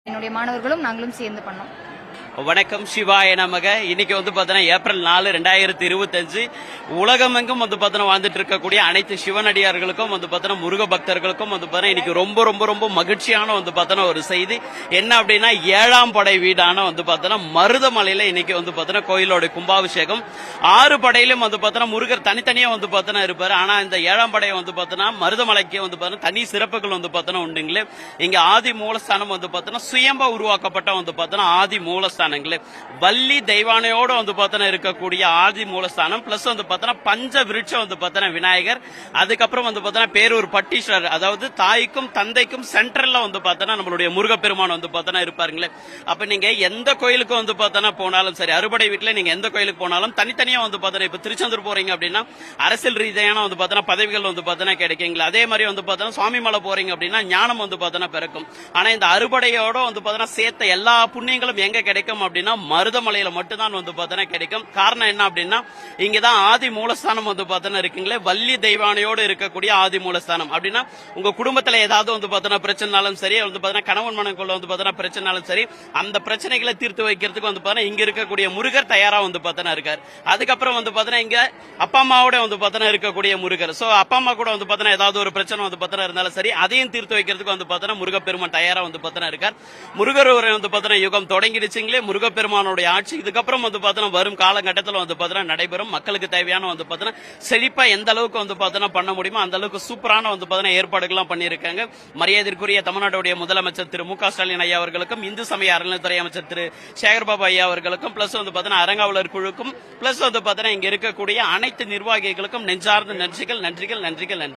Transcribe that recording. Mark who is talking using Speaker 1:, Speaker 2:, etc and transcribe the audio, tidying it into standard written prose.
Speaker 1: என்னுடைய மாணவர்களும் நாங்களும் சேர்ந்து பண்ணோம்.
Speaker 2: வணக்கம், சிவாய நமக. இன்னைக்கு பாத்தீங்கன்னா ஏப்ரல் 4, 2025 உலகமெங்கும் பாத்தீங்கன்னா வாழ்ந்துட்டு இருக்கக்கூடிய அனைத்து சிவனடியார்களுக்கும் பாத்தீங்கன்னா முருக பக்தர்களுக்கும் பாத்தீங்கன்னா இன்னைக்கு ரொம்ப ரொம்ப ரொம்ப மகிழ்ச்சியான பாத்தீங்கன்னா ஒரு செய்தி என்ன அப்படின்னா 7ஆம் படை வீடான பாத்தீங்கன்னா மருதமலையில இன்னைக்கு பாத்தீங்கன்னா கோயிலோட கும்பாபிஷேகம். 6 படையிலும் பாத்தீங்கன்னா முருகர் தனித்தனியா பாத்தீங்கன்னா இருப்பாரு. ஆனா இந்த 7ஆம் படையை பாத்தீங்கன்னா மருதமலைக்கு பாத்தீங்கன்னா தனி சிறப்புகள் பாத்தீங்கன்னா உண்டுங்களே. இங்க ஆதி மூலஸ்தானம் பாத்தீங்கன்னா சுயம்பா உருவாக்கப்பட்ட பாத்தீங்கன்னா ஆதி மூலஸ்தானம் வள்ளி தெய்வானையோட பாத்தீங்கன்னா இருக்கக்கூடிய ஆதி மூலஸ்தானம் பிளஸ் பாத்தீங்கன்னா பஞ்ச விருட்சம் பாத்தீங்கன்னா விநாயகர். அதுக்கப்புறம் பாத்தீங்கன்னா பேரூர் பட்டீஸ்வரர், அதாவது தாய்க்கும் தந்தைக்கும் சென்டர்ல பாத்தீங்கன்னா நம்மளுடைய முருகப்பெருமான் பாத்தீங்கன்னா இருப்பாருங்களே. அப்ப நீங்க எந்த கோயிலுக்கு பாத்தீங்கன்னா போனாலும் சரி, அறுபடை வீட்டுல நீங்க எந்த கோயிலுக்கு போனாலும் தனித்தனியா பாத்தீங்கன்னா இப்ப திருச்செந்தூர் போறீங்க அப்படின்னா அரசியல் ரீதியான பாத்தீங்கன்னா பதவிகள் பாத்தீங்கன்னா கிடைக்குங்களா. அதே மாதிரி பாத்தீங்கன்னா சுவாமி மலை போறீங்க அப்படின்னா ஞானம் பாத்தீங்கன்னா பிறக்கும். ஆனா இந்த அறுபடையோட பாத்தீங்கன்னா சேர்த்த எல்லா புண்ணியங்களும் எங்க கிடைக்கும் அப்படின்னா மருதமலையில மட்டும்தான் பாத்தீங்கன்னா கிடைக்கும். காரணம் என்ன அப்படின்னா இங்கதான் ஆதி மூலஸ்தானம் பாத்தீங்கன்னா இருக்குங்களே. வள்ளி தெய்வானையோடு இருக்கக்கூடிய ஆதி மூலஸ்தானம் அப்படின்னா உங்க குடும்பத்துல ஏதாவது பாத்தீங்கன்னா பிரச்சனைனாலும் சரி, பாத்தீங்கன்னா கணவன் மனைவிக்குள்ள பாத்தீங்கன்னா பிரச்சனைனாலும் சரி, அந்த பிரச்சனைகளை தீர்த்து வைக்கிறதுக்கு பாத்தீங்கன்னா இங்க இருக்கக்கூடிய முருகர் தயாரா பாத்தீங்கன்னா இருக்காரு. அதுக்கப்புறம் பாத்தீங்கன்னா இங்க அப்பா அம்மாவோட பாத்தீங்கன்னா இருக்கக்கூடிய முருகர். சோ அப்பா அம்மா கூட பாத்தீங்கன்னா ஏதாவது ஒரு பிரச்சனை பாத்தீங்கன்னா இருந்தாலும் சரி, அதையும் தீர்த்து வைக்கிறதுக்கு பாத்தீங்கன்னா முருகப்பெருமான் தயாரா பாத்தீங்கன்னா இருக்கார். முருகர் பாத்தீங்கன்னா யுகம் தொடங்கிடுச்சுங்களே. முருகப்பெருமானுடைய ஆட்சி இதுக்கப்புறம் பாத்தீங்கன்னா வரும் காலகட்டத்தில் பாத்தீங்கன்னா நடைபெறும். மக்களுக்கு தேவையான பாத்தீங்கன்னா செழிப்பா எந்த அளவுக்கு பாத்தீங்கன்னா பண்ண முடியுமோ அந்த அளவுக்கு சூப்பரான பாத்தீங்கன்னா ஏற்பாடுகள் பண்ணியிருக்காங்க. மரியாதைக்குரிய தமிழ்நாட்டுடைய முதலமைச்சர் திரு மு க ஸ்டாலின் ஐயா அவர்களுக்கும், இந்து சமய அறநிலைத்துறை அமைச்சர் திரு சேகர்பாபு ஐயா அவர்களுக்கும், பிளஸ் பாத்தீங்கன்னா அறங்காவலர் குழுக்கும், பிளஸ் பாத்தீங்கன்னா இங்க இருக்கக்கூடிய அனைத்து நிர்வாகிகளுக்கும் நெஞ்சார்ந்த நன்றிகள் நன்றிகள் நன்றிகள் நன்றி.